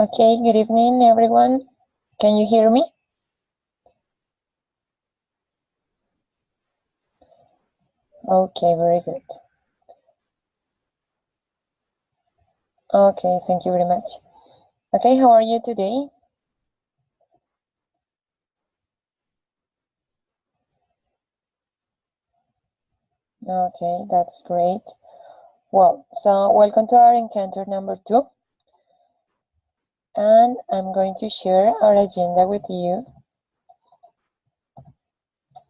Okay, good evening, everyone. Can you hear me? Okay, very good. Okay, thank you very much. Okay, how are you today? Okay, that's great. Well, so welcome to our encounter number 2. And I'm going to share our agenda with you.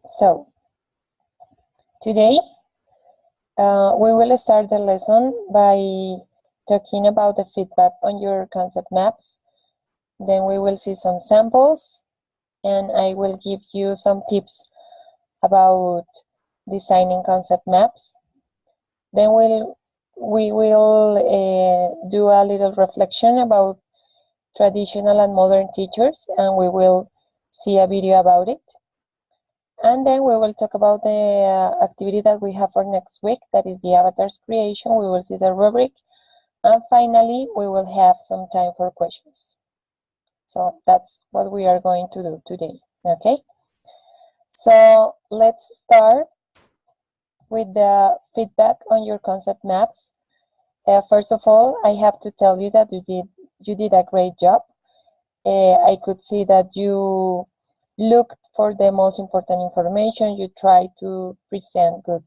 So, today, we will start the lesson by talking about the feedback on your concept maps. Then we will see some samples, and I will give you some tips about designing concept maps. Then we will do a little reflection about traditional and modern teachers, and we will see a video about it. And then we will talk about the activity that we have for next week, that is the avatars creation. We will see the rubric, and finally we will have some time for questions. So that's what we are going to do today. Okay, so let's start with the feedback on your concept maps. First of all, I have to tell you that you did a great job. I could see that you looked for the most important information. You tried to present good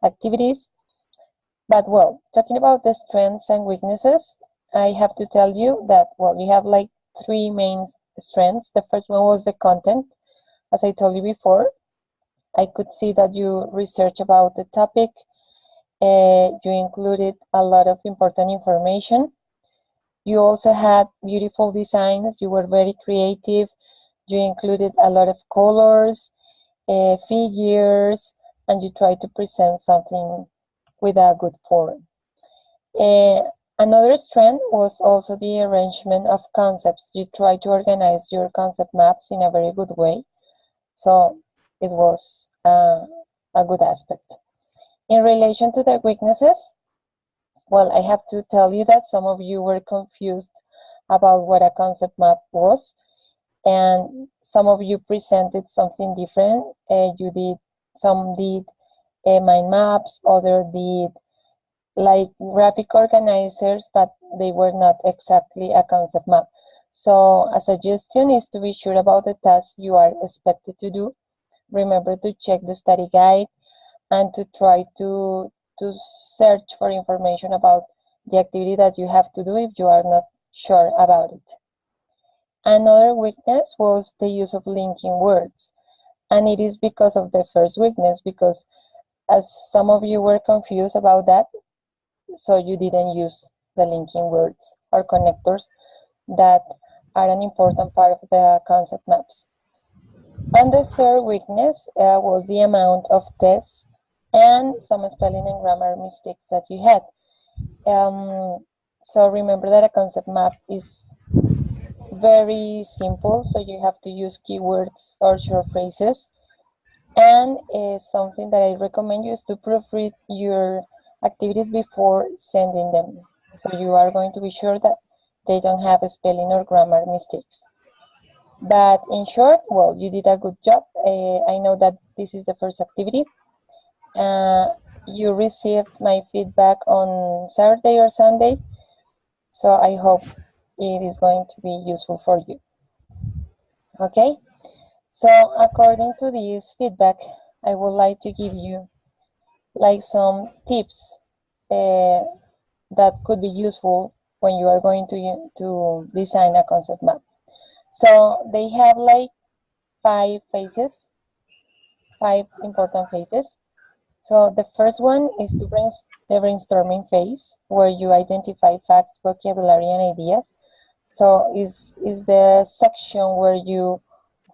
activities. But well, talking about the strengths and weaknesses, I have to tell you that, well, you have like 3 main strengths. The first one was the content. As I told you before, I could see that you researched about the topic. You included a lot of important information. You also had beautiful designs. You were very creative. You included a lot of colors, figures, and you tried to present something with a good form. Another strength was also the arrangement of concepts. You tried to organize your concept maps in a very good way. So it was a good aspect. In relation to the weaknesses, well, I have to tell you that some of you were confused about what a concept map was, and some of you presented something different. Some did mind maps, others did like graphic organizers, but they were not exactly a concept map. So a suggestion is to be sure about the tasks you are expected to do. Remember to check the study guide and to try to search for information about the activity that you have to do if you are not sure about it. Another weakness was the use of linking words. And it is because of the first weakness, because as some of you were confused about that, so you didn't use the linking words or connectors that are an important part of the concept maps. And the third weakness was the amount of tests and some spelling and grammar mistakes that you had. So remember that a concept map is very simple, so you have to use keywords or short phrases. And something that I recommend you is to proofread your activities before sending them. So you are going to be sure that they don't have spelling or grammar mistakes. But in short, well, you did a good job. I know that this is the first activity. You received my feedback on Saturday or Sunday, so I hope it is going to be useful for you. Okay, so according to this feedback, I would like to give you like some tips that could be useful when you are going to design a concept map. So they have like 5 phases, 5 important phases. So the first one is the brainstorming phase, where you identify facts, vocabulary, and ideas. So is the section where you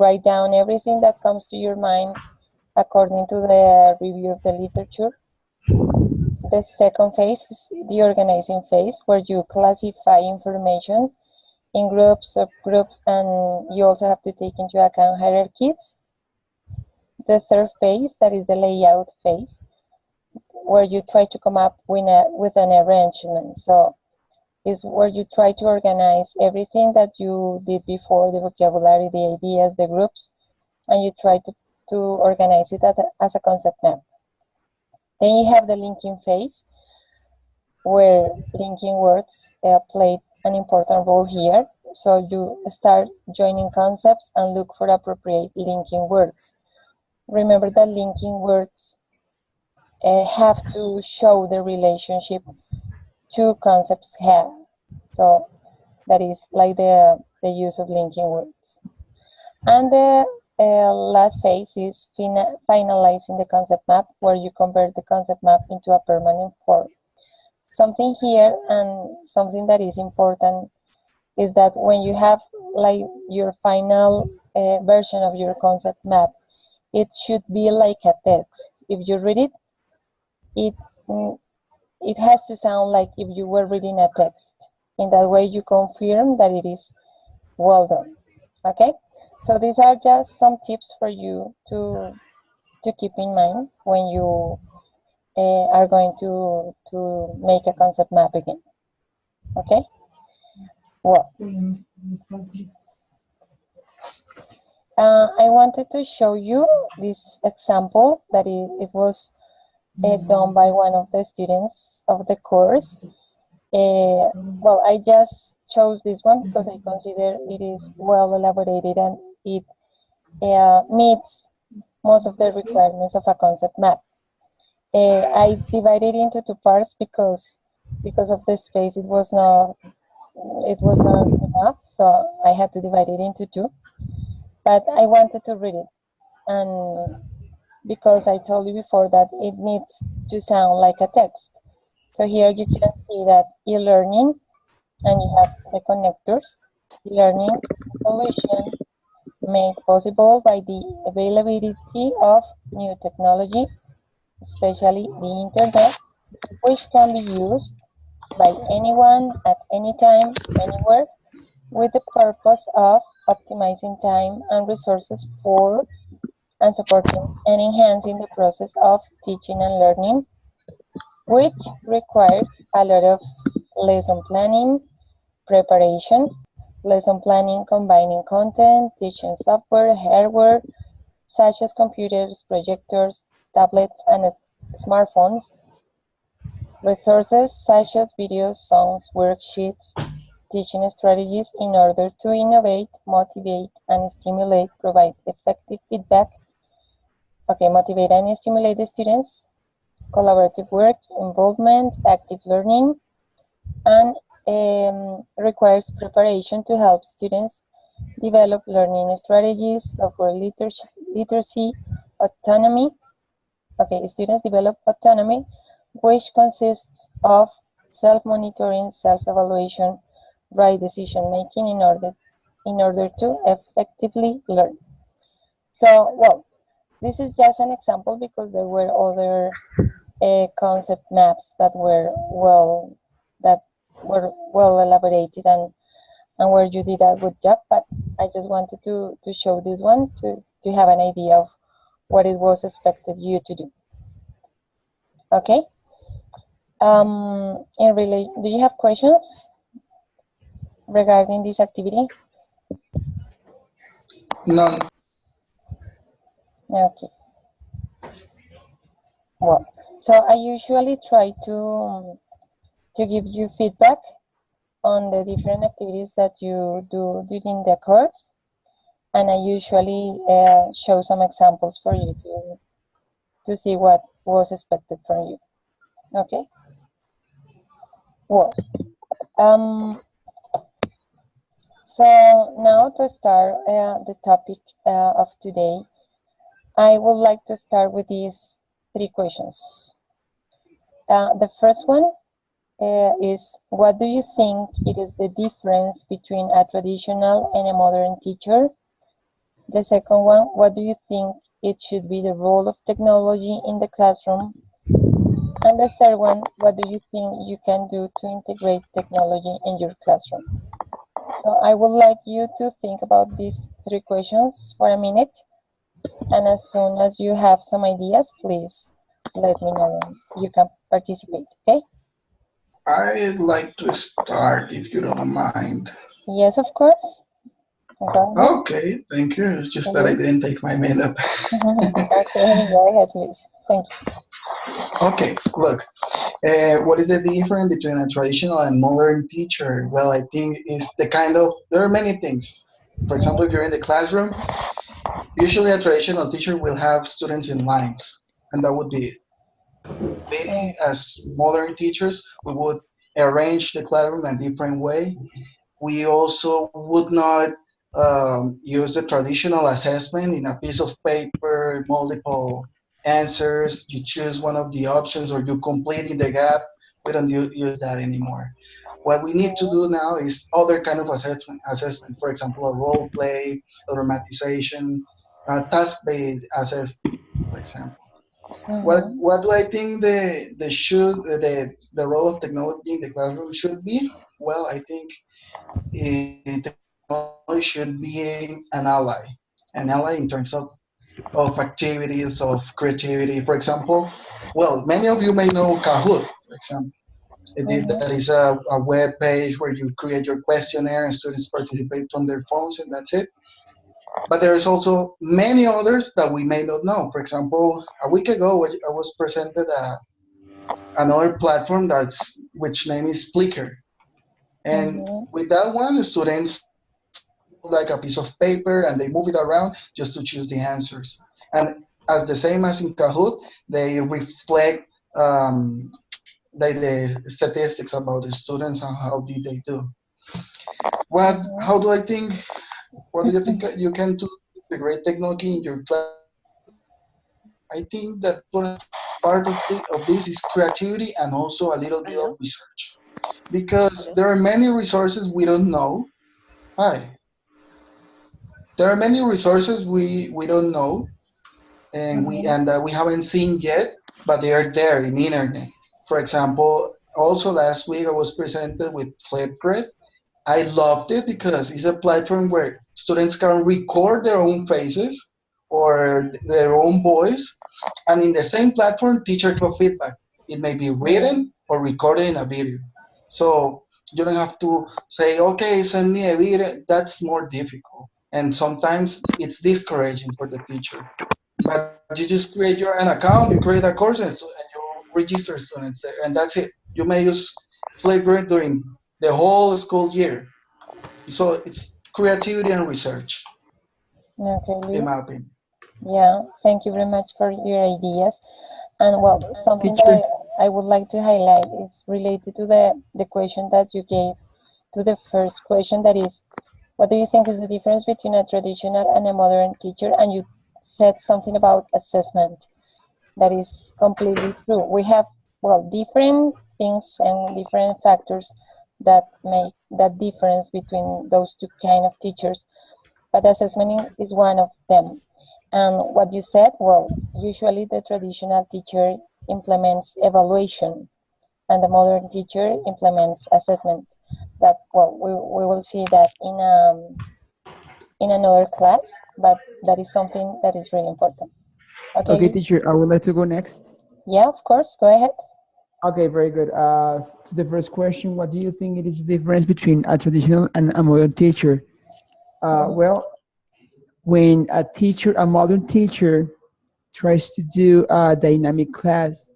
write down everything that comes to your mind according to the review of the literature. The second phase is the organizing phase, where you classify information in groups, subgroups, and you also have to take into account hierarchies. The third phase, that is the layout phase, where you try to come up with an arrangement. So is where you try to organize everything that you did before, the vocabulary, the ideas, the groups, and you try to organize it as a concept map. Then you have the linking phase, where linking words played an important role here. So you start joining concepts and look for appropriate linking words. Remember that linking words have to show the relationship two concepts have. So that is like the use of linking words. And the last phase is finalizing the concept map, where you convert the concept map into a permanent form. Something here, and something that is important, is that when you have like your final version of your concept map, it should be like a text. If you read it, it has to sound like if you were reading a text. In that way, you confirm that it is well done. Okay, so these are just some tips for you to keep in mind when you are going to make a concept map again. Okay. Well, I wanted to show you this example that it was done by one of the students of the course. Well, I just chose this one because I consider it is well elaborated and it meets most of the requirements of a concept map. I divided it into two parts because of the space it was not enough, so I had to divide it into two. But I wanted to read it, and because I told you before that it needs to sound like a text. So here you can see that e-learning, and you have the connectors. E-learning solution made possible by the availability of new technology, especially the internet, which can be used by anyone at any time, anywhere, with the purpose of optimizing time and resources for and supporting and enhancing the process of teaching and learning, which requires a lot of lesson planning, preparation, lesson planning combining content, teaching software, hardware, such as computers, projectors, tablets, and smartphones, resources such as videos, songs, worksheets, teaching strategies in order to innovate, motivate, and stimulate, provide effective feedback. Okay, motivate and stimulate the students, collaborative work, involvement, active learning, and requires preparation to help students develop learning strategies, software literacy, autonomy. Okay, students develop autonomy, which consists of self-monitoring, self-evaluation, right decision-making in order to effectively learn. So, well, this is just an example because there were other concept maps that were well elaborated and where you did a good job, but I just wanted to show this one to have an idea of what it was expected you to do. Okay. Do you have questions regarding this activity? None. Okay. Well, so I usually try to give you feedback on the different activities that you do during the course, and I usually show some examples for you to see what was expected from you. Okay. Well, so now to start the topic of today, I would like to start with these three questions. The first one is, what do you think it is the difference between a traditional and a modern teacher? The second one, what do you think it should be the role of technology in the classroom? And the third one, what do you think you can do to integrate technology in your classroom? So I would like you to think about these three questions for a minute. And as soon as you have some ideas, please let me know. You can participate, okay? I'd like to start if you don't mind. Yes, of course. Go ahead, Okay, thank you. It's just that I please. didn't take my minute. Okay, go ahead, please. Thank Okay, look, what is the difference between a traditional and modern teacher? Well, I think it's the kind of, there are many things. For example, if you're in the classroom, usually a traditional teacher will have students in lines, and that would be it. you. We, as modern teachers, we would arrange the classroom in a different way. We also would not use the traditional assessment in a piece of paper, multiple answers. You choose one of the options or you complete in the gap. We don't use that anymore. What we need to do now is other kind of assessment. For example, a role play, a dramatization, task-based assessment, for example. Mhm. What do I think the role of technology in the classroom should be? Well, I think technology should be an ally in terms of activities, of creativity. For example, well, many of you may know Kahoot, for example. Mhm. That is a web page where you create your questionnaire and students participate from their phones, and that's it. But there is also many others that we may not know. For example, a week ago, I was presented another platform which name is Flickr. And Mhm. with that one, students hold like a piece of paper and they move it around just to choose the answers. And as the same as in Kahoot, they reflect the statistics about the students and how did they do. Mhm. How do I think? What do you think you can do with the great technology in your classroom? I think that part of this is creativity and also a little bit of research because there are many resources we don't know. Hi. There are many resources we don't know Mhm. and that we haven't seen yet, but they are there in the internet. For example, also last week I was presented with Flipgrid. I loved it because it's a platform where students can record their own faces or their own voice, and in the same platform, teacher can feedback. It may be Mhm. written or recorded in a video. So you don't have to say, okay, send me a video. That's more difficult. And sometimes it's discouraging for the teacher. But you just create an account, you create a course, and you register students there, and that's it. You may use Flipgrid during the whole school year. So it's creativity and research, Okay, in my Luis. opinion. Yeah, thank you very much for your ideas. And well, something that Teacher, I would like to highlight is related to the question that you gave to the first question, that is, what do you think is the difference between a traditional and a modern teacher? And you said something about assessment. That is completely true. We have, well, different things and different factors that make that difference between those two kind of teachers, but assessment is one of them. And what you said, well, usually the traditional teacher implements evaluation and the modern teacher implements assessment. That, well, we will see that in another class, but that is something that is really important. Okay, okay, Luis? teacher, I would like to go next. Yeah, of course, go ahead. Okay, very good. To the first question, what do you think it is the difference between a traditional and a modern teacher? Well, when a modern teacher tries to do a dynamic class,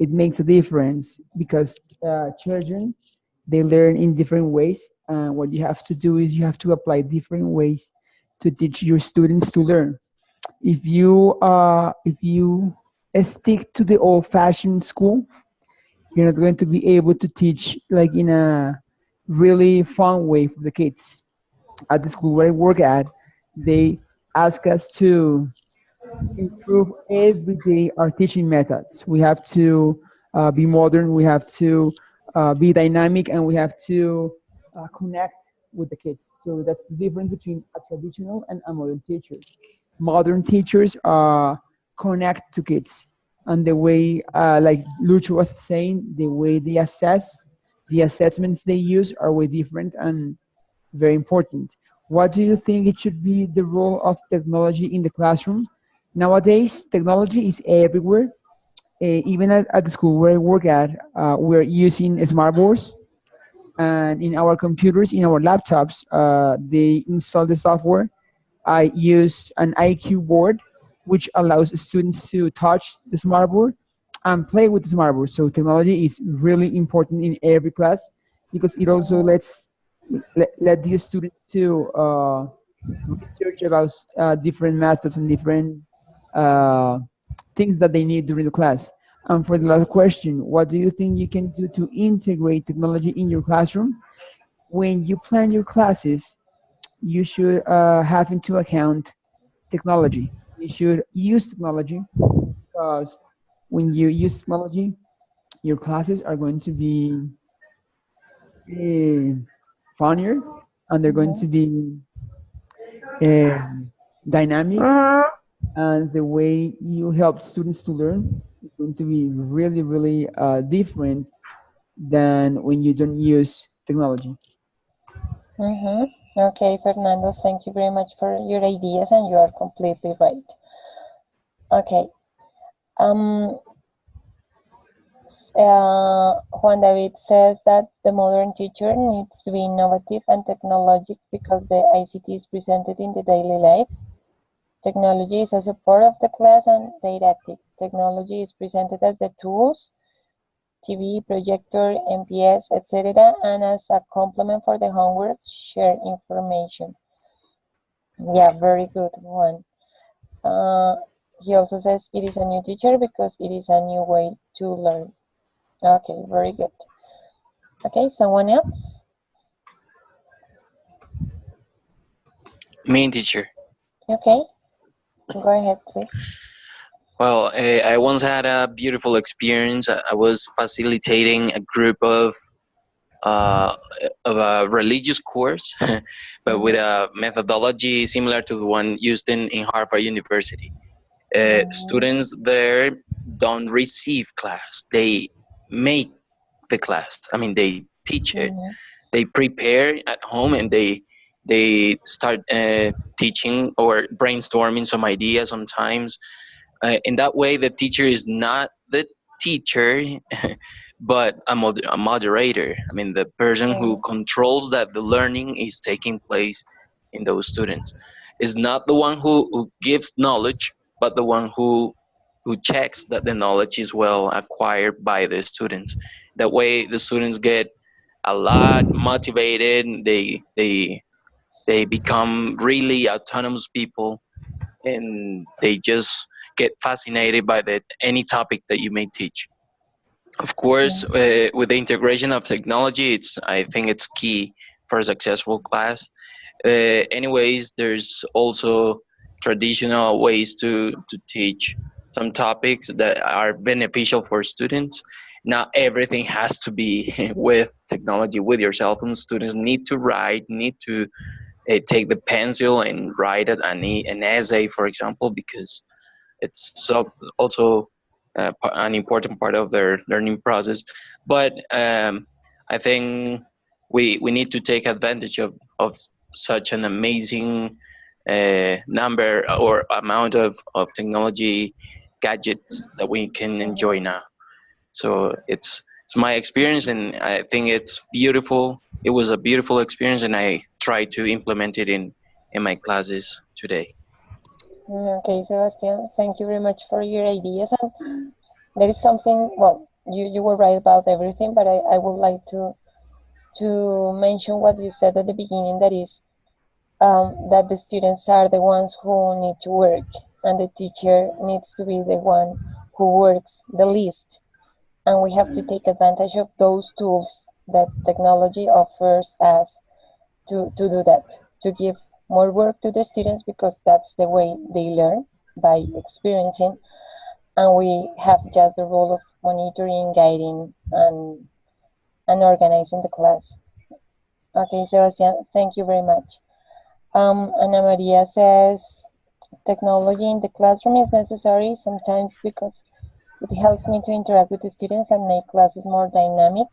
it makes a difference because children, they learn in different ways. What you have to do is you have to apply different ways to teach your students to learn. If you stick to the old-fashioned school, you're not going to be able to teach like in a really fun way for the kids. At the school where I work at, they ask us to improve every day our teaching methods. We have to be modern, we have to be dynamic, and we have to connect with the kids. So that's the difference between a traditional and a modern teacher. Modern teachers connect to kids, and the way, like Lucho was saying, the way they assess, the assessments they use are way different and very important. What do you think it should be the role of technology in the classroom? Nowadays, technology is everywhere. even at the school where I work at, we're using smart boards, and in our computers, in our laptops, they install the software. I use an IQ board, which allows students to touch the smart board and play with the smart board. So technology is really important in every class because it also let the students to research about different methods and different uh, things that they need during the class. And for the last question, what do you think you can do to integrate technology in your classroom? When you plan your classes, you should have into account technology. You should use technology because when you use technology, your classes are going to be uh, funnier, and they're going to be uh, dynamic, and the way you help students to learn is going to be really, really different than when you don't use technology. Okay, Fernando, thank you very much for your ideas, and you are completely right. Okay. Juan David says that the modern teacher needs to be innovative and technologic because the ICT is presented in the daily life. Technology is a support of the class and didactic. Technology is presented as the tools, TV, projector, MPS, etc., and as a complement for the homework, share information. Yeah, very good one. He also says it is a new teacher because it is a new way to learn. Okay, very good. Okay, someone else? Me, teacher. Okay, go ahead, please. Well, I once had a beautiful experience. I was facilitating a group uh, of a religious course, but with a methodology similar to the one used in Harvard University. Students there don't receive class; they make the class. I mean, they teach it. They prepare at home, and they start teaching or brainstorming some ideas sometimes. In that way, the teacher is not the teacher, but a moderator. I mean, the person who controls that the learning is taking place in those students is not the one who gives knowledge, but the one who checks that the knowledge is well acquired by the students. That way, the students get a lot motivated. They become really autonomous people, and they just get fascinated by any topic that you may teach. Of course, with the integration of technology, I think it's key for a successful class. Anyways, there's also traditional ways to teach some topics that are beneficial for students. Not everything has to be with technology, with your cell phone. Students need to write, need to take the pencil and write an essay, for example, because it's also an important part of their learning process. But I think we need to take advantage of such an amazing number or amount of technology gadgets that we can enjoy now. So it's my experience, and I think it's beautiful. It was a beautiful experience, and I try to implement it in my classes today. Okay, Sebastian, thank you very much for your ideas. And there is something, well, you were right about everything, but I would like to mention what you said at the beginning, that is that the students are the ones who need to work, and the teacher needs to be the one who works the least. And we have to take advantage of those tools that technology offers us to do that, to give more work to the students, because that's the way they learn, by experiencing. And we have just the role of monitoring, guiding, and organizing the class. Okay, Sebastian, thank you very much. Ana Maria says, technology in the classroom is necessary sometimes because it helps me to interact with the students and make classes more dynamic,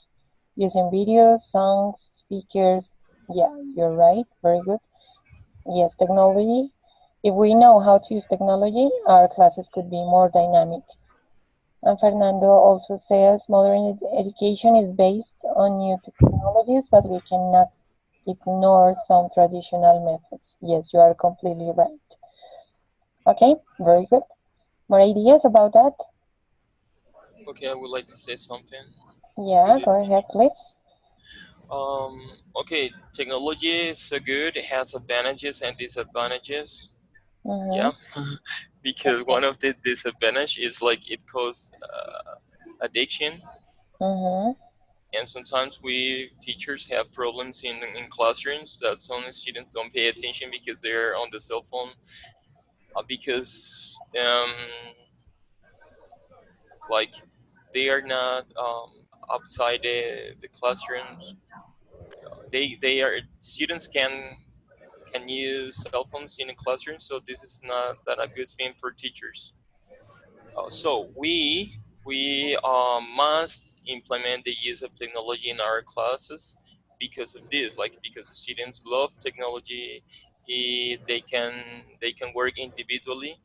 using videos, songs, speakers. Yeah, you're right, very good. Yes, technology. If we know how to use technology, our classes could be more dynamic. And Fernando also says modern education is based on new technologies, but we cannot ignore some traditional methods. Yes, you are completely right. Okay, very good. More ideas about that? Okay, I would like to say something. Yeah, go ahead, please. Okay, technology is so good. It has advantages and disadvantages. Mm-hmm. Yeah, because one of the disadvantage is like it causes addiction, Mm-hmm. and sometimes we teachers have problems in classrooms that some students don't pay attention because they're on the cell phone, because like they are not outside the classrooms. They are students can use cell phones in a classroom, so this is not that a good thing for teachers. So we must implement the use of technology in our classes because of this, like because the students love technology, they can work individually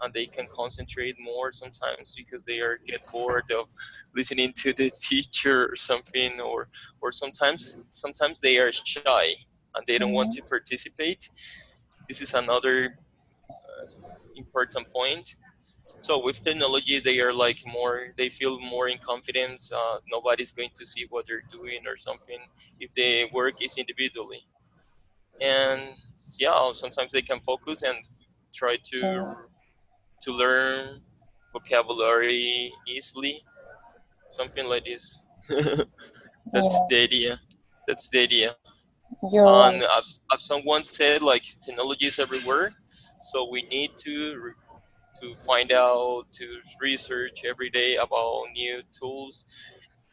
and they can concentrate more sometimes because they are get bored of listening to the teacher or something, or sometimes they are shy and they don't want to Mm-hmm. participate. This is another important point. So with technology, they are like more, they feel more in confidence. Nobody's going to see what they're doing or something if the work is individually. And yeah, sometimes they can focus and try to learn vocabulary easily, something like this. That's Yeah, the idea. That's the idea. you're And right. as someone said, like technology is everywhere, so we need to find out, to research every day about new tools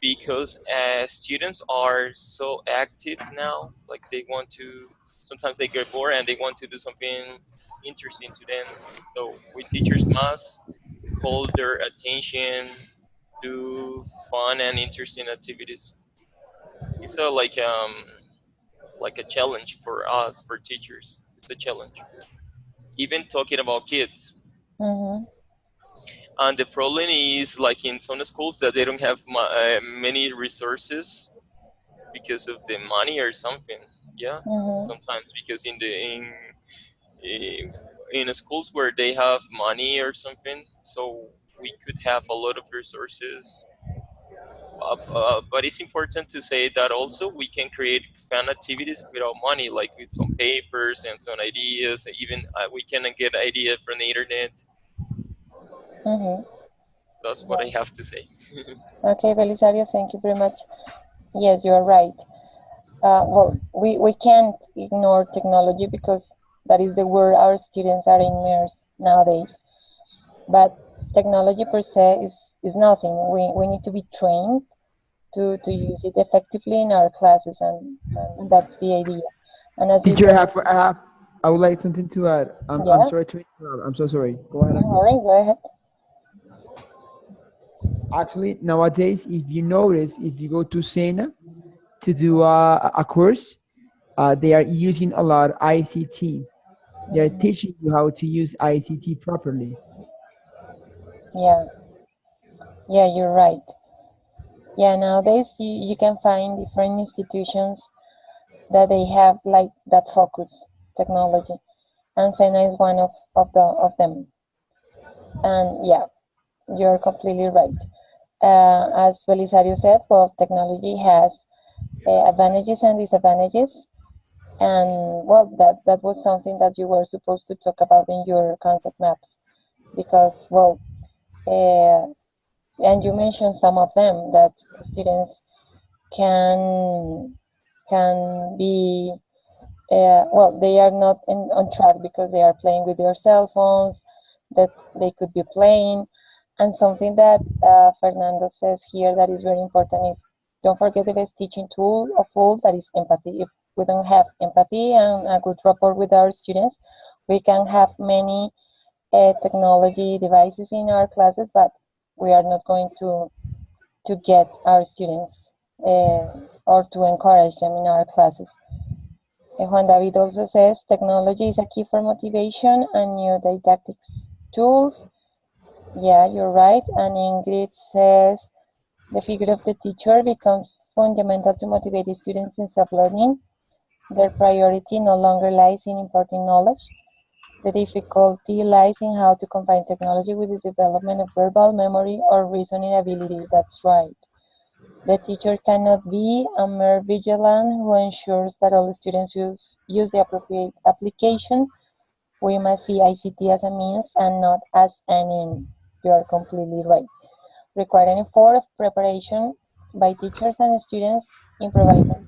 because students are so active now. Like they want to, sometimes they get bored and they want to do something interesting to them. So we teachers must hold their attention, do fun and interesting activities. It's a like a challenge for us, for teachers. It's a challenge. Even talking about kids. Mm-hmm. And the problem is like in some schools that they don't have many resources because of the money or something. Yeah, Mm-hmm. sometimes because in schools where they have money or something, so we could have a lot of resources. But it's important to say that also we can create fun activities without money, like with some papers and some ideas. Even we can get ideas from the internet. Mm-hmm. That's what I have to say. Okay, Belisario, thank you very much. Yes, you are right. Well, we can't ignore technology because that is the word our students are immersed nowadays. But technology per se is nothing. We need to be trained to use it effectively in our classes, and that's the idea. And as you Teacher, said, I would like something to add. I'm yeah, sorry to interrupt. I'm so sorry. Go ahead. all right, go ahead. Actually, nowadays, if you notice, if you go to Sena to do a course, they are using a lot ICT. They are teaching you how to use ICT properly. Yeah, yeah, you're right. Yeah, nowadays you can find different institutions that they have like that focus technology, and Sena is one of them. And yeah, you're completely right. As Belisario said, well, technology has advantages and disadvantages, and well, that was something that you were supposed to talk about in your concept maps, because well, and you mentioned some of them that students can be well, they are not on track because they are playing with their cell phones that they could be playing. And something that Fernando says here that is very important is don't forget the best teaching tool of all, that is empathy. If we don't have empathy and a good rapport with our students, we can have many technology devices in our classes, but we are not going to get our students or to encourage them in our classes. Juan David also says technology is a key for motivation and new didactics tools. Yeah, you're right. And Ingrid says the figure of the teacher becomes fundamental to motivate the students in self-learning. Their priority no longer lies in imparting knowledge. The difficulty lies in how to combine technology with the development of verbal memory or reasoning abilities. That's right. The teacher cannot be a mere vigilant who ensures that all students use the appropriate application. We must see ICT as a means and not as an end. You are completely right. Requiring effort of preparation by teachers and students, improvising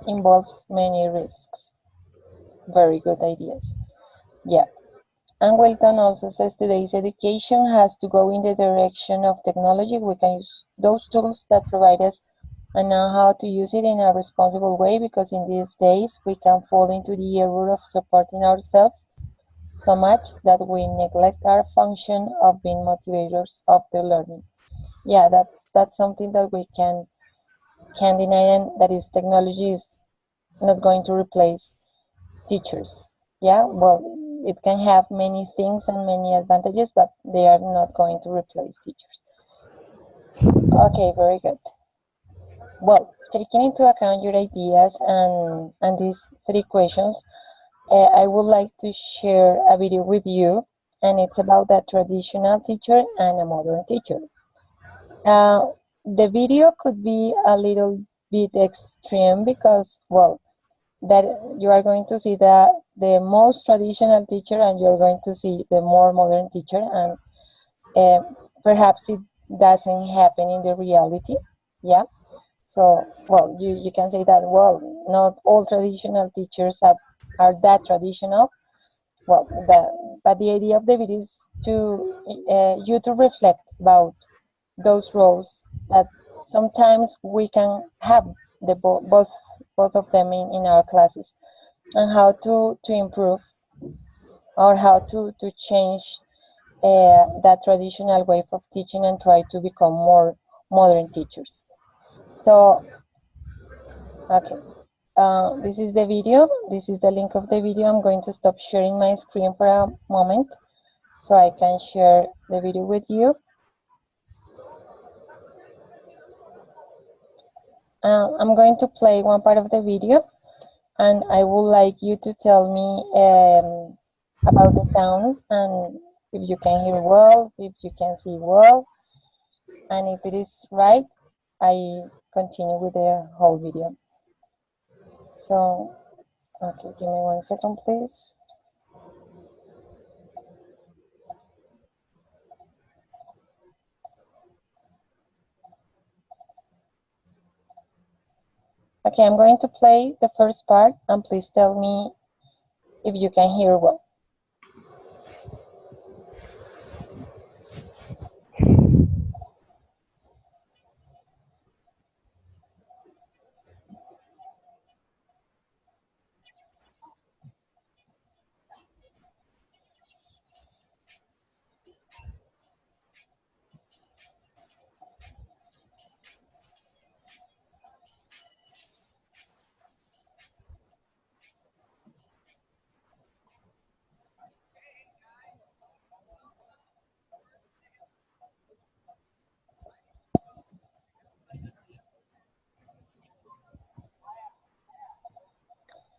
involves many risks. Very good ideas. Yeah. And Welton also says today's education has to go in the direction of technology. We can use those tools that provide us and know how to use it in a responsible way, because in these days we can fall into the error of supporting ourselves so much that we neglect our function of being motivators of the learning. Yeah, that's something that we can deny, and that is technology is not going to replace teachers. Yeah, well, it can have many things and many advantages, but they are not going to replace teachers. Okay, very good. Well, taking into account your ideas and these three questions, I would like to share a video with you, and it's about a traditional teacher and a modern teacher. The video could be a little bit extreme because, well, that you are going to see the most traditional teacher and you're going to see the more modern teacher, and perhaps it doesn't happen in the reality. Yeah. So, well, you can say that, well, not all traditional teachers are that traditional. Well, but the idea of the video is to you to reflect about those roles that sometimes we can have both of them in our classes, and how to improve or how to change that traditional way of teaching and try to become more modern teachers. So, okay, this is the video. This is the link of the video. I'm going to stop sharing my screen for a moment so I can share the video with you. I'm going to play one part of the video, and I would like you to tell me about the sound, and if you can hear well, if you can see well, and if it is right, I continue with the whole video. So, okay, give me 1 second, please. Okay, I'm going to play the first part, and please tell me if you can hear well.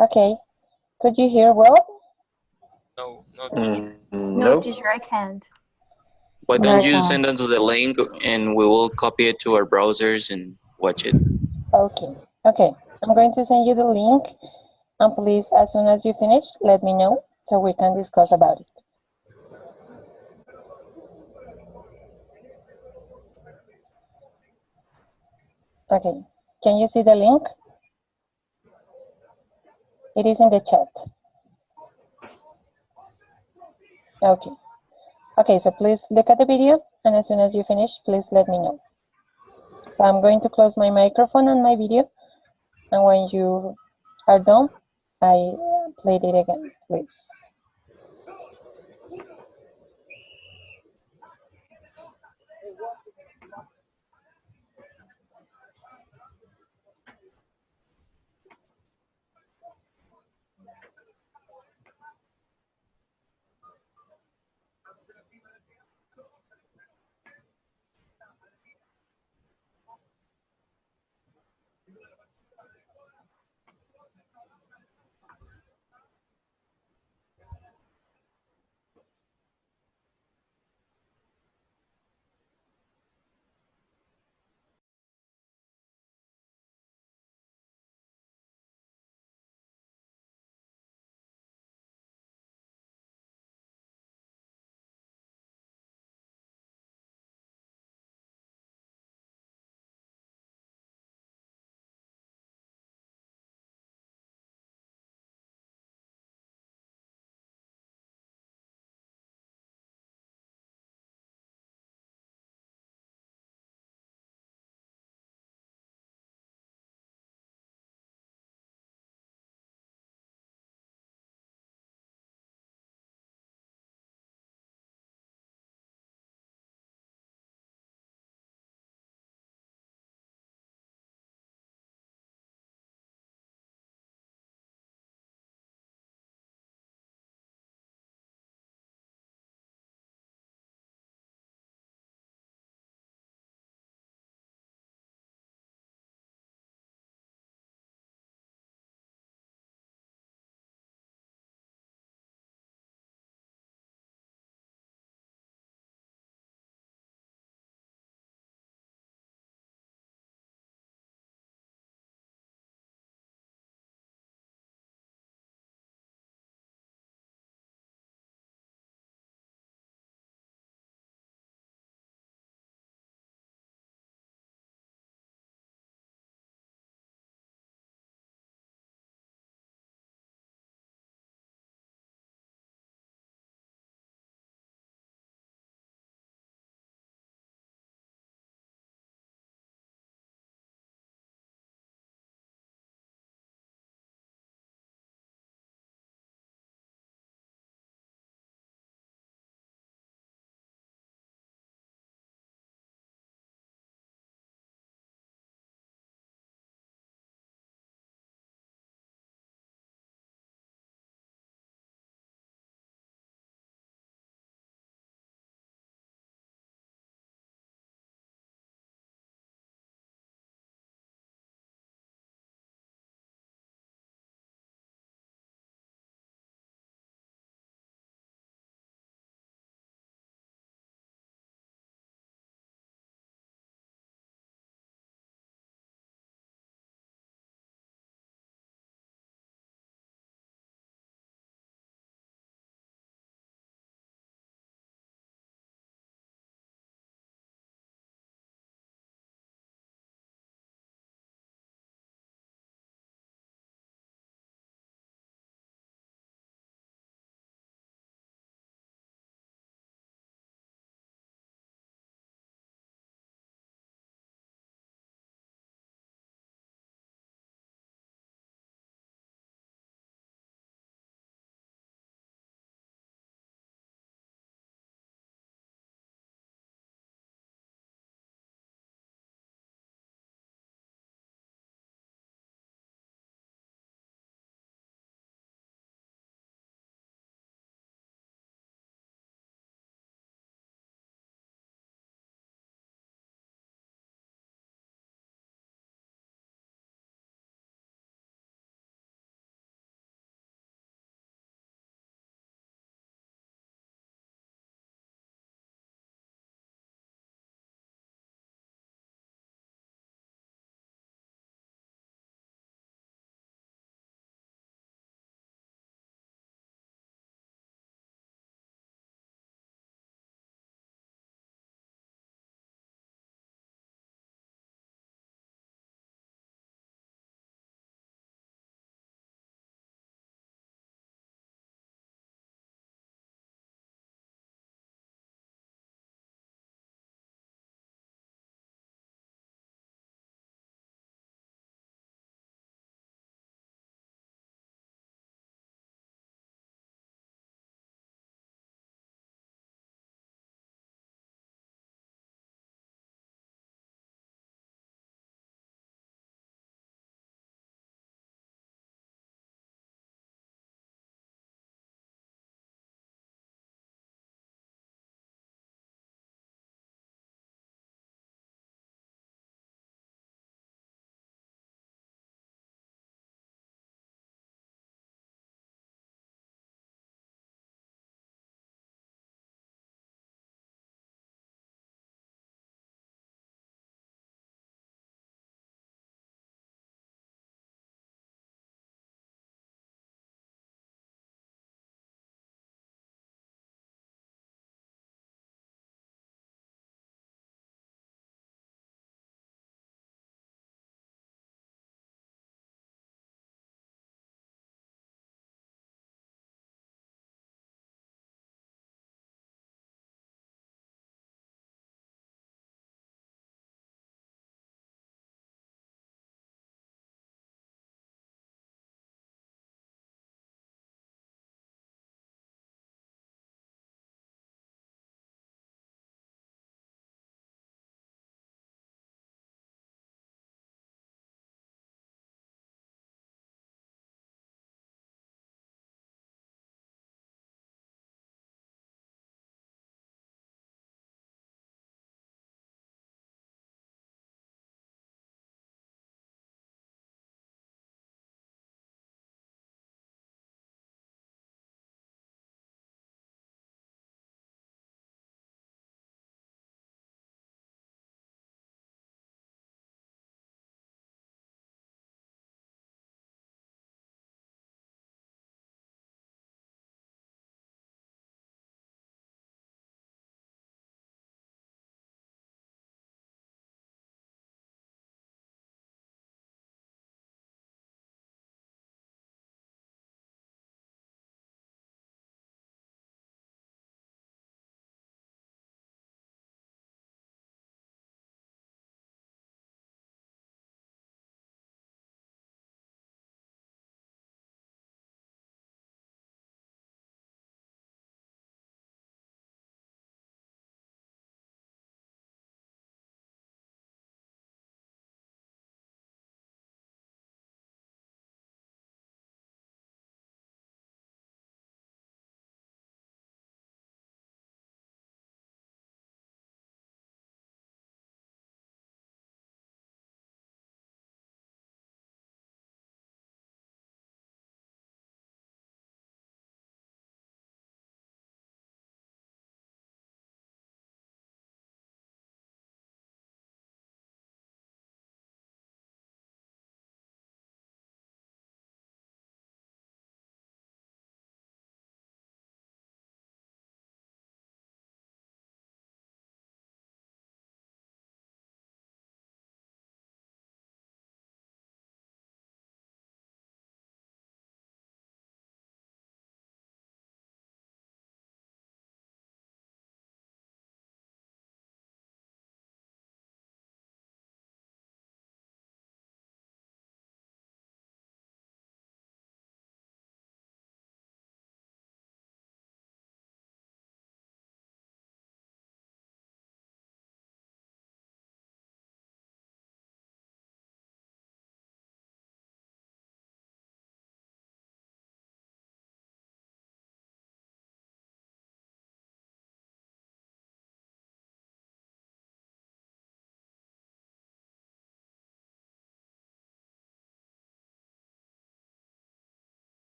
Okay, could you hear well? No, teacher. No, Nope. teacher, I can't. Why don't you Okay. send us the link and we will copy it to our browsers and watch it? Okay, okay. I'm going to send you the link, and please, as soon as you finish, let me know so we can discuss about it. Okay, can you see the link? It is in the chat. Okay. Okay, so please look at the video, and as soon as you finish, please let me know. So I'm going to close my microphone and my video, and when you are done, I played it again, please.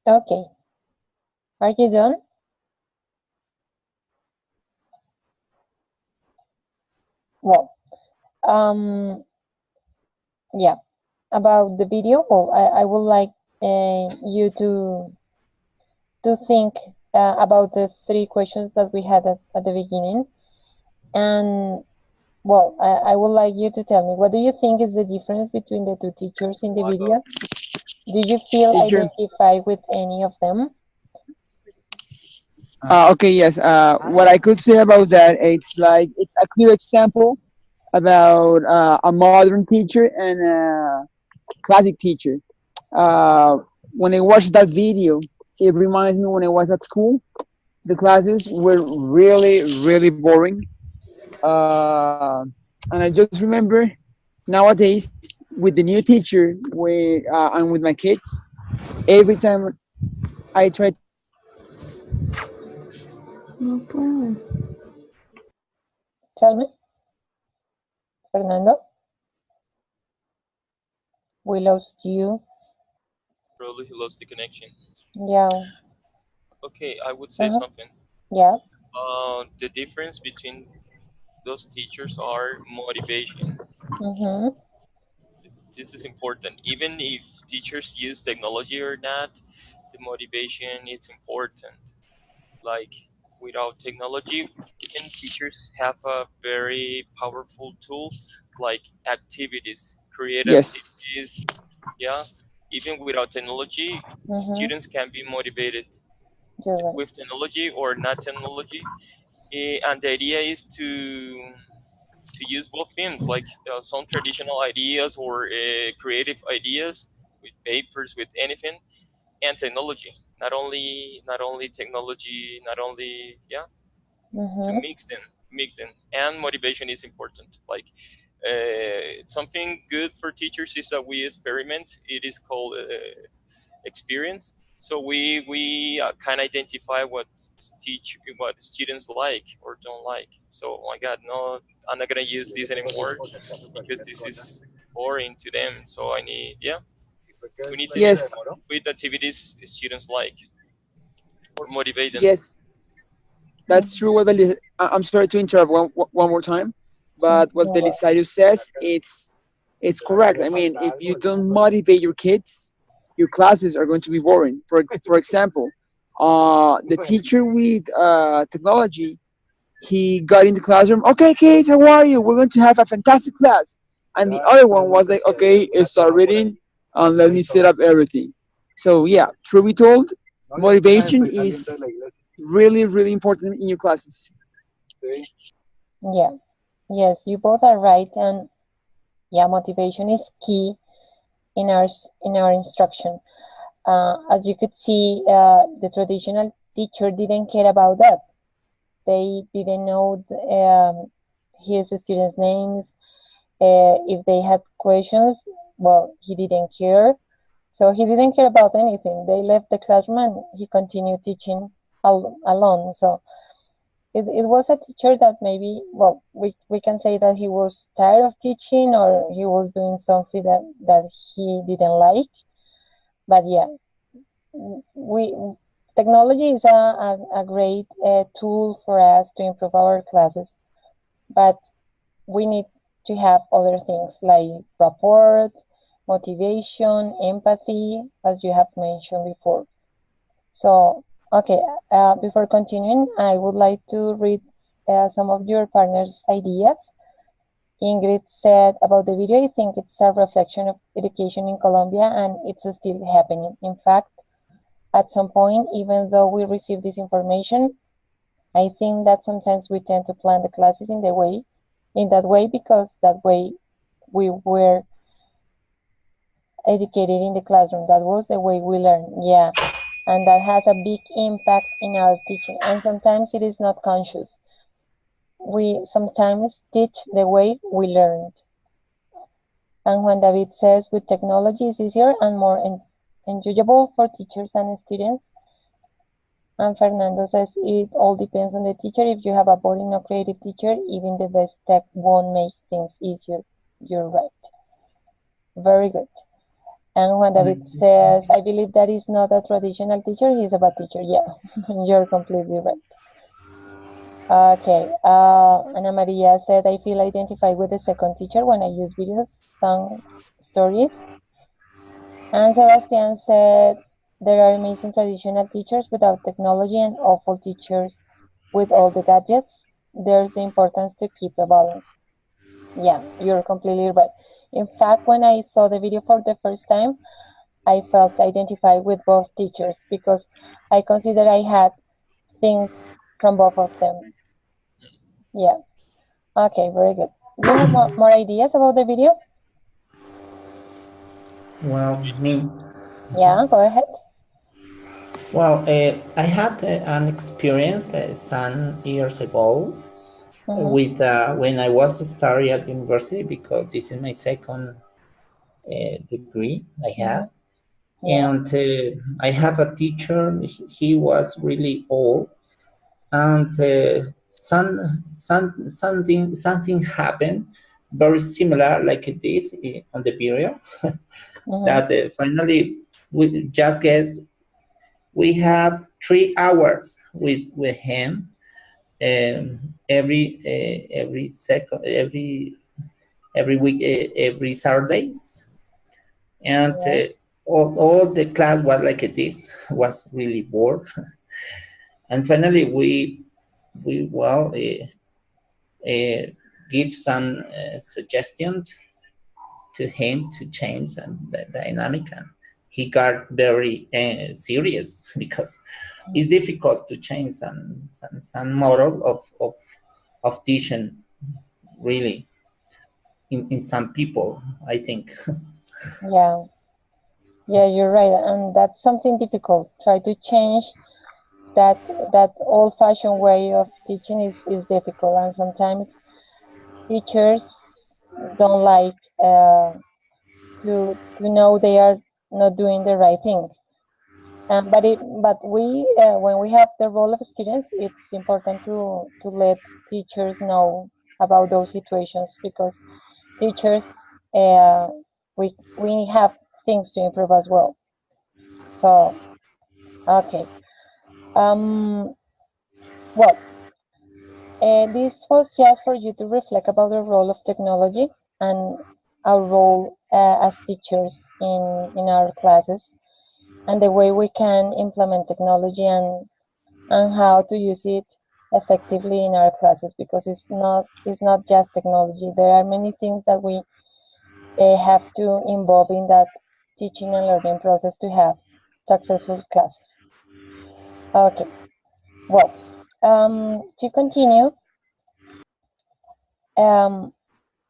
Okay. Are you done? Well, yeah. About the video, well, I would like you to think about the three questions that we had at the beginning. And well, I would like you to tell me, what do you think is the difference between the two teachers in the video? Do you feel Teacher. identified with any of them? Okay, yes. What I could say about that, it's like it's a clear example about a modern teacher and a classic teacher. Uh, when I watched that video, it reminds me when I was at school. The classes were really, really boring. Uh, and I just remember nowadays with the new teacher, and with my kids, every time I try. Tell me, Fernando. We lost you. Probably he lost the connection. Yeah. Okay, I would say Uh-huh. something. Yeah. The difference between those teachers are motivation. Mm-hmm. This is important. Even if teachers use technology or not, the motivation is important. Like without technology, even teachers have a very powerful tool like activities, create Yes. activities. Yeah, even without technology, Mm-hmm. students can be motivated You're right. with technology or not technology. And the idea is to use both things, like some traditional ideas or creative ideas with papers, with anything, and technology. Not only technology, not only to Mm-hmm. mix them, and motivation is important. Like something good for teachers is that we experiment. It is called experience. So we can identify what students like or don't like. So oh my God, no, I'm not gonna use this anymore because this is boring to them. So we need to use Yes. with activities students like or motivate them. Yes. That's true. What I'm sorry to interrupt one more time, but what Mm-hmm. Belisario says, it's correct. I mean, if you don't motivate your kids, your classes are going to be boring. For example, the teacher with technology, he got in the classroom. Okay, kids, how are you? We're going to have a fantastic class. And the other one was like, okay, start reading and let me set up everything. So yeah, truth be told, motivation is really, really important in your classes. Yeah. Yes, you both are right, and yeah, motivation is key in our instruction. As you could see, the traditional teacher didn't care about that. They didn't know his students' names. If they had questions, well, he didn't care. So he didn't care about anything. They left the classroom and he continued teaching alone. So it was a teacher that maybe, well, we can say that he was tired of teaching or he was doing something that he didn't like. But yeah, we technology is a great tool for us to improve our classes, but we need to have other things like rapport, motivation, empathy, as you have mentioned before. So, okay, before continuing, I would like to read some of your partners' ideas. Ingrid said about the video, I think it's a reflection of education in Colombia and it's still happening. In fact, at some point, even though we receive this information, I think that sometimes we tend to plan the classes in that way because that way we were educated in the classroom. That was the way we learn. Yeah. And that has a big impact in our teaching. And sometimes it is not conscious. We sometimes teach the way we learned. And Juan David says with technology it's easier and more enjoyable for teachers and students. And Fernando says it all depends on the teacher. If you have a boring or creative teacher, even the best tech won't make things easier. You're right. Very good. And Juan David says, I believe that is not a traditional teacher, he's a bad teacher. Yeah, you're completely right. Okay, Ana Maria said, I feel identified with the second teacher when I use videos, songs, stories. And Sebastian said, there are amazing traditional teachers without technology and awful teachers with all the gadgets. There's the importance to keep a balance. Yeah, you're completely right. In fact, when I saw the video for the first time, I felt identified with both teachers because I consider I had things from both of them. Yeah. Okay, very good. Do you have more ideas about the video? Well, me. Yeah, go ahead. Well, I had an experience some years ago with when I was studying at university, because this is my second degree I have. Yeah. And I have a teacher. He was really old, and something happened very similar like this on the video. That finally we just guess we have 3 hours with him, every second, every week, every Saturdays, and all the class was like this, was really bored. And finally we give some suggestions to him to change the dynamic, and he got very serious because it's difficult to change some model of teaching, really, in some people, I think. Yeah. Yeah, you're right, and that's something difficult. Try to change that old-fashioned way of teaching is difficult, and sometimes teachers don't like to know they are not doing the right thing. But we when we have the role of students, it's important to let teachers know about those situations, because teachers we have things to improve as well. So okay. Well, this was just for you to reflect about the role of technology and our role as teachers in our classes, and the way we can implement technology and how to use it effectively in our classes, because it's not just technology. There are many things that we have to involve in that teaching and learning process to have successful classes. Okay, well, to continue,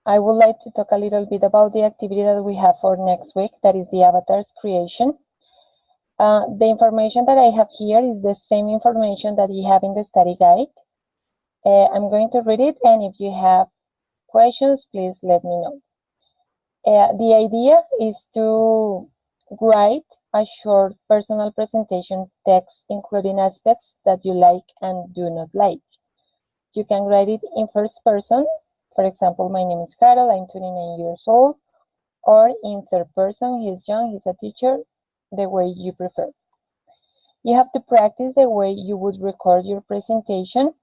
I would like to talk a little bit about the activity that we have for next week, that is the avatars creation. The information that I have here is the same information that you have in the study guide. I'm going to read it, and if you have questions, please let me know. The idea is to write a short personal presentation text, including aspects that you like and do not like. You can write it in first person. For example, my name is Carol, I'm 29 years old. Or in third person, he's young, he's a teacher, the way you prefer. You have to practice the way you would record your presentation,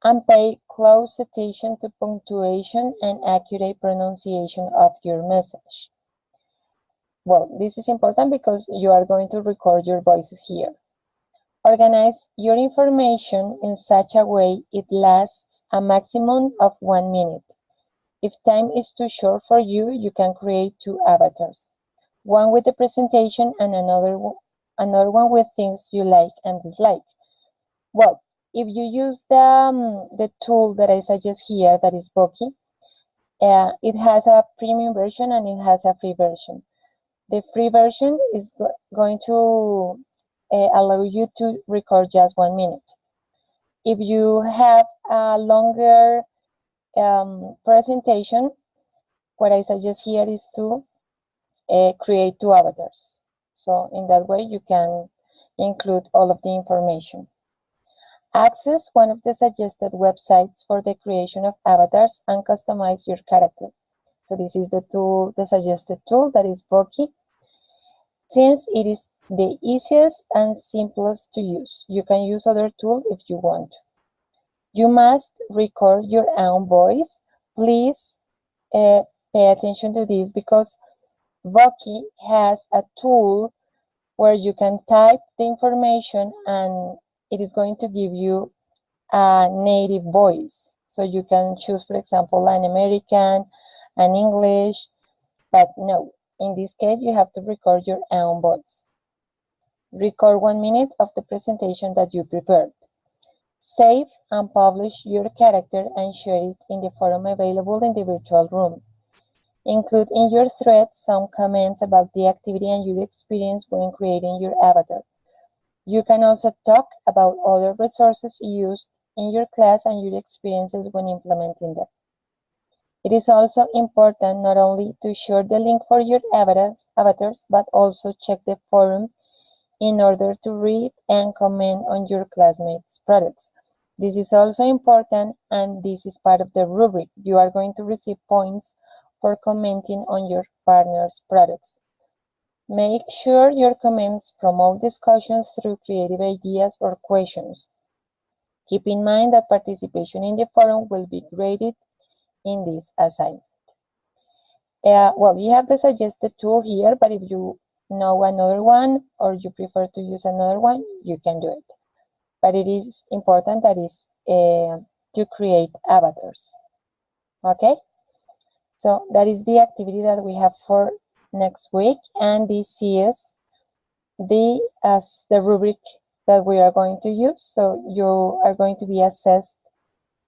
and pay close attention to punctuation and accurate pronunciation of your message. Well, this is important because you are going to record your voices here. Organize your information in such a way it lasts a maximum of 1 minute. If time is too short for you, you can create 2 avatars, one with the presentation and another one with things you like and dislike. Well, if you use the tool that I suggest here, that is Boki, it has a premium version and it has a free version. The free version is going to allow you to record just 1 minute. If you have a longer presentation, what I suggest here is to create 2 avatars. So in that way, you can include all of the information. Access one of the suggested websites for the creation of avatars and customize your character. So this is the tool, the suggested tool, that is Voki. Since it is the easiest and simplest to use, you can use other tools if you want. You must record your own voice. Please pay attention to this, because Voki has a tool where you can type the information and it is going to give you a native voice. So you can choose, for example, an American, an English, but no, in this case, you have to record your own voice. Record 1 minute of the presentation that you prepared. Save and publish your character and share it in the forum available in the virtual room. Include in your thread some comments about the activity and your experience when creating your avatar. You can also talk about other resources used in your class and your experiences when implementing them. It is also important not only to share the link for your avatars, but also check the forum in order to read and comment on your classmates' products. This is also important, and this is part of the rubric. You are going to receive points for commenting on your partner's products. Make sure your comments promote discussions through creative ideas or questions. Keep in mind that participation in the forum will be graded in this assignment. Well, you have the suggested tool here, but if you know another one or you prefer to use another one, you can do it. But it is important that is to create avatars. Okay? So that is the activity that we have for next week, and this is the rubric that we are going to use. So you are going to be assessed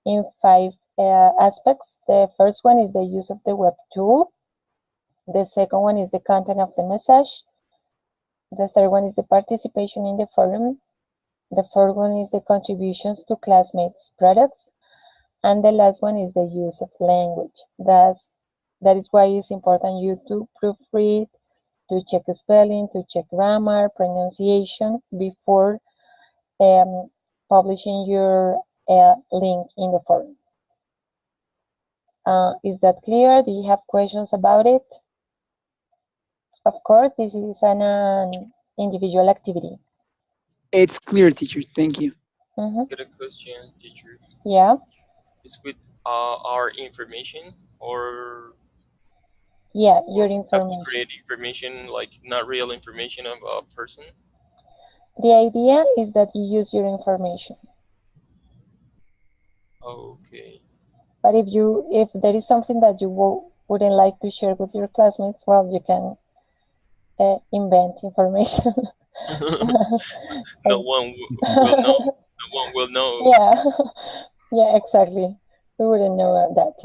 in 5 aspects. The first one is the use of the web tool. The second one is the content of the message. The third one is the participation in the forum. The fourth one is the contributions to classmates' products. And the last one is the use of language. That is why it's important you to proofread, to check spelling, to check grammar, pronunciation before publishing your link in the forum. Is that clear? Do you have questions about it? Of course, this is an individual activity. It's clear, teacher. Thank you. Get a question, teacher. Yeah. Is with our information, or yeah, your have to information. create information, like not real information of a person? The idea is that you use your information. Okay. But if there is something that you wouldn't like to share with your classmates, well, you can invent information. No one will know. No one will know. Yeah, yeah, exactly. We wouldn't know that.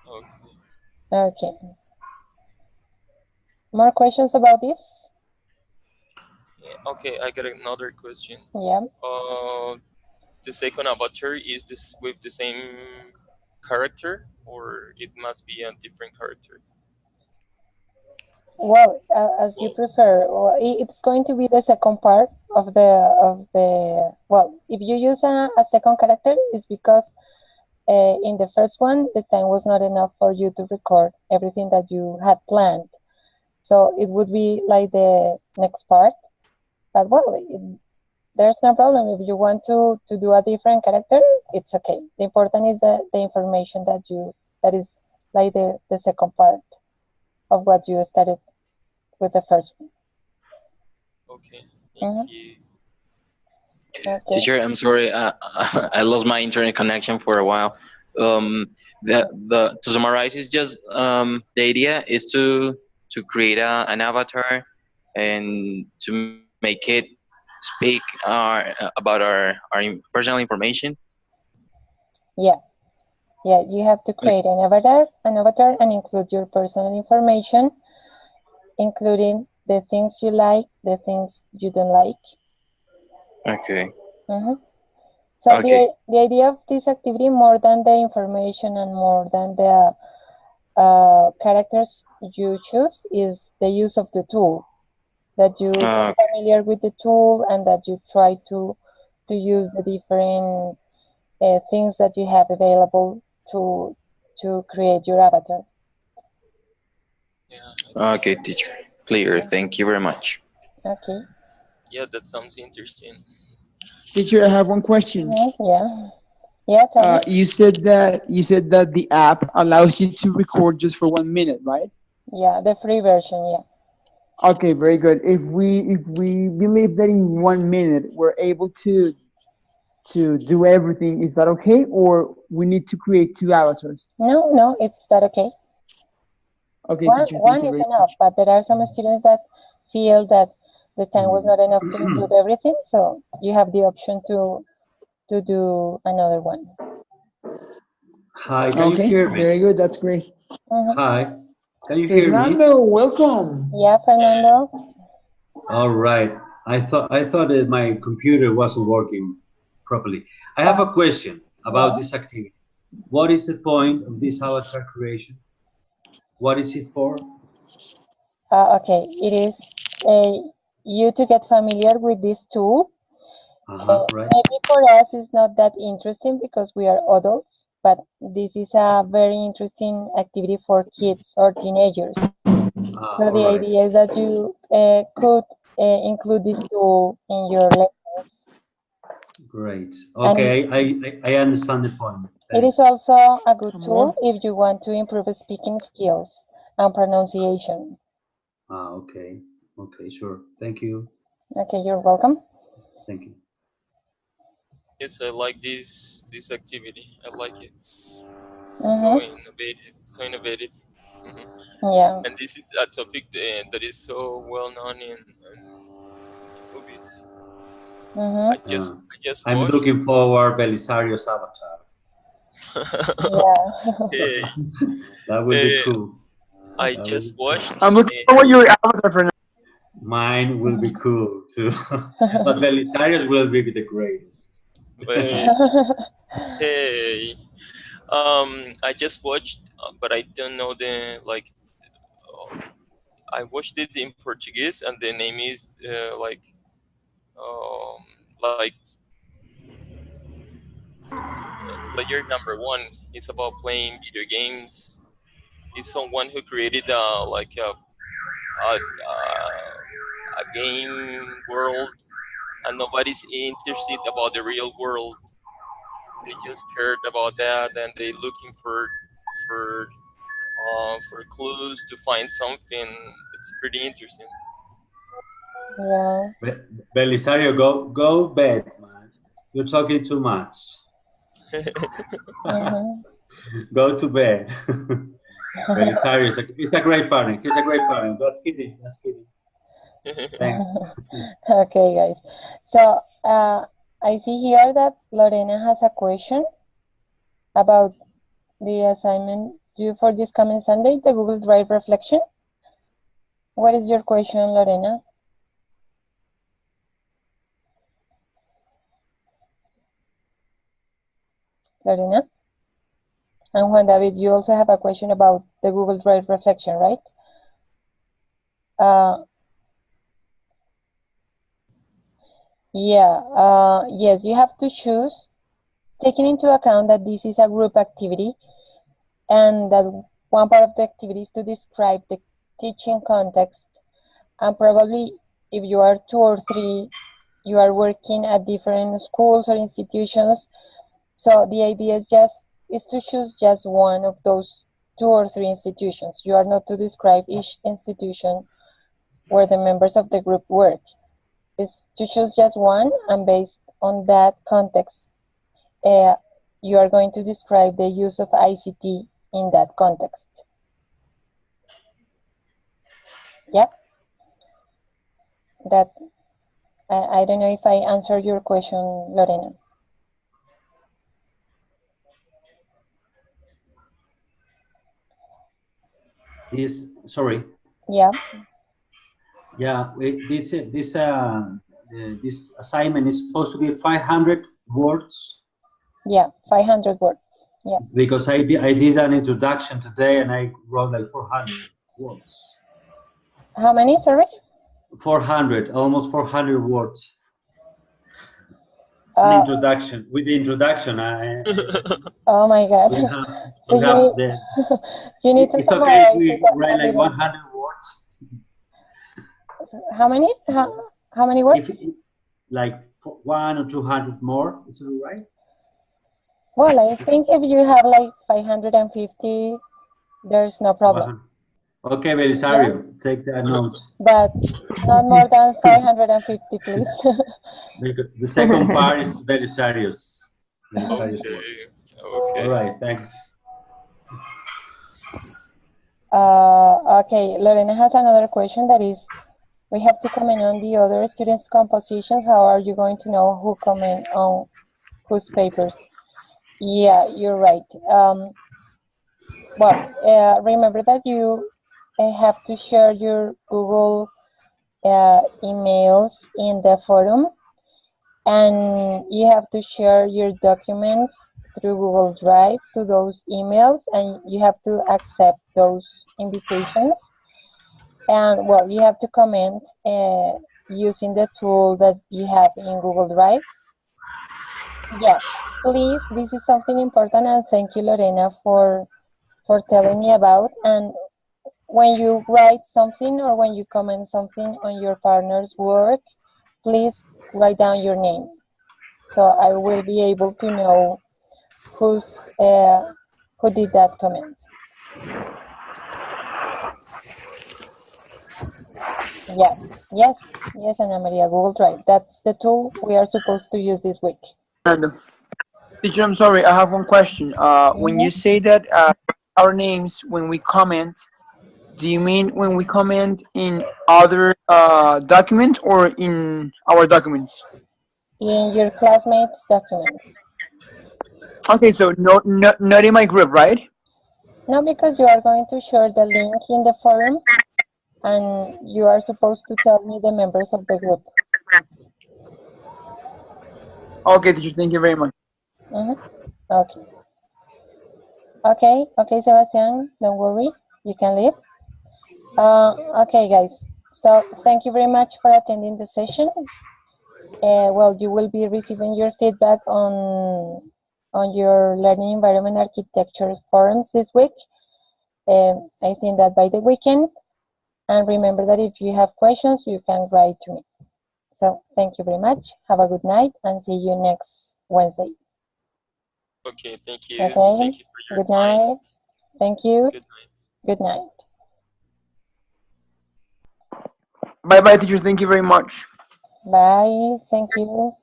Okay. Okay. More questions about this? Yeah, okay, I got another question. Yeah. The second avatar is this with the same character, or it must be a different character? Well, as you prefer. Well, it's going to be the second part of the. Well, if you use a second character, it's because in the first one the time was not enough for you to record everything that you had planned. So it would be like the next part. But well, there's no problem. If you want to do a different character, it's okay. The important is the information that is like the second part of what you started with the first one. Okay, thank you. Okay. Teacher, I'm sorry, I lost my internet connection for a while. To summarize, it's just the idea is to create an avatar and to make it speak about our personal information. Yeah, you have to create an avatar and include your personal information, including the things you like, the things you don't like. Okay. So Okay. the idea of this activity, more than the information and more than the characters you choose, is the use of the tool. That you are familiar with the tool and that you try to use the different things that you have available to create your avatar. Okay, teacher. Clear. Thank you very much. Okay. Yeah, that sounds interesting. Teacher, I have one question. Yeah. Yeah, tell me. You said that the app allows you to record just for 1 minute, right? Yeah, the free version, yeah. Okay, very good. If we believe that in 1 minute we're able to do everything, is that okay, or we need to create 2 avatars? No, it's that okay. Okay, One, teacher, one thank you is very enough, much. but there are some students that feel that the time was not enough to include everything, so you have the option to do another one. Hi, can you Okay, hear me? very good. That's great. Mhm. Hi, can you hear me? Fernando, welcome. Yeah, Fernando. All right. I thought that my computer wasn't working properly. I have a question about Yeah. this activity. What is the point of this avatar creation? What is it for? Okay, it is you to get familiar with this tool. Right. Maybe for us it's not that interesting because we are adults, but this is a very interesting activity for kids or teenagers. So the All right. idea is that you could include this tool in your lessons. Great. And Okay, I understand the point. it is Thanks. also a good Come tool on. if you want to improve speaking skills and pronunciation. Okay. Okay, sure. Thank you. Okay, you're welcome. Thank you. Yes, I like this activity. I like it. Mm-hmm. So innovative. Mhm. Yeah. And this is a topic that is so well known in movies. Mm-hmm. I just I'm watched. looking forward Belisario's avatar. Yeah. Hey, That would be uh, cool. I That just would be watched. I'm looking forward to your avatar, Fernando. Mine will be cool too, but Belisarius will be the greatest. Hey, I just watched, but I don't know the like. I watched it in Portuguese, and the name is um, like player number one. It's about playing video games. It's someone who created a game world, and nobody's interested about the real world. They just cared about that, and they looking for for clues to find something. It's pretty interesting. Yeah. Belisario, go bed, man. You're talking too much. Mm-hmm. Go to bed. Belisario is a great partner. He's a great partner. Just kidding. Just kidding. Thanks. Okay, guys. So I see here that Lorena has a question about the assignment due for this coming Sunday, the Google Drive reflection. What is your question, Lorena? Lorena? And Juan David, you also have a question about the Google Drive reflection, right? Yes, you have to choose, taking into account that this is a group activity and that one part of the activity is to describe the teaching context, and probably if you are 2 or 3, you are working at different schools or institutions. So the idea is to choose just one of those 2 or 3 institutions. You are not to describe each institution where the members of the group work. Is to choose just one, and based on that context, you are going to describe the use of ICT in that context. Yeah. That I don't know if I answered your question, Lorena. Sorry. Yeah. Yeah. This assignment is supposed to be 500 words. Yeah, 500 words. Yeah. Because I did an introduction today and I wrote like 400 words. How many, sorry? 400, almost 400 words. an Uh, introduction. With the introduction, oh my God. we have, So we have the. you need to It's okay if summarize it we write a like little. 100 words. How many? How many words? If like 1 or 200 more, is it all right? Well, I think if you have like 550, there's no problem. 100. Okay, Belisario, take that note. But not more than 550, please. The second part is Belisario's. Okay. Okay. All right, thanks. Okay, Lorena has another question that is, we have to comment on the other students' compositions. How are you going to know who comment on whose papers? Yeah, you're right. Well, remember that you have to share your Google emails in the forum, and you have to share your documents through Google Drive to those emails, and you have to accept those invitations. And well, you have to comment using the tool that you have in Google Drive. Yeah, please, this is something important, and thank you, Lorena, for telling me about. And when you write something or when you comment something on your partner's work, please write down your name, so I will be able to know who did that comment. Yeah, yes, Ana Maria, Google Drive. That's the tool we are supposed to use this week. And teacher, I'm sorry, I have one question. When you say that our names when we comment, do you mean when we comment in other documents or in our documents? In your classmates' documents. Okay, so not in my group, right? No, because you are going to share the link in the forum, and you are supposed to tell me the members of the group. Okay, teacher, thank you very much. Okay. Okay, Sebastian, don't worry, you can leave. Okay, guys, so thank you very much for attending the session. Well, you will be receiving your feedback on your learning environment architecture forums this week. I think that by the weekend. And remember that if you have questions, you can write to me. So thank you very much. Have a good night and see you next Wednesday. Okay, thank you. Okay. Thank you for your Good night. Thank you. Good night. Good night. Bye-bye, teacher. Thank you very much. Bye. Thank you.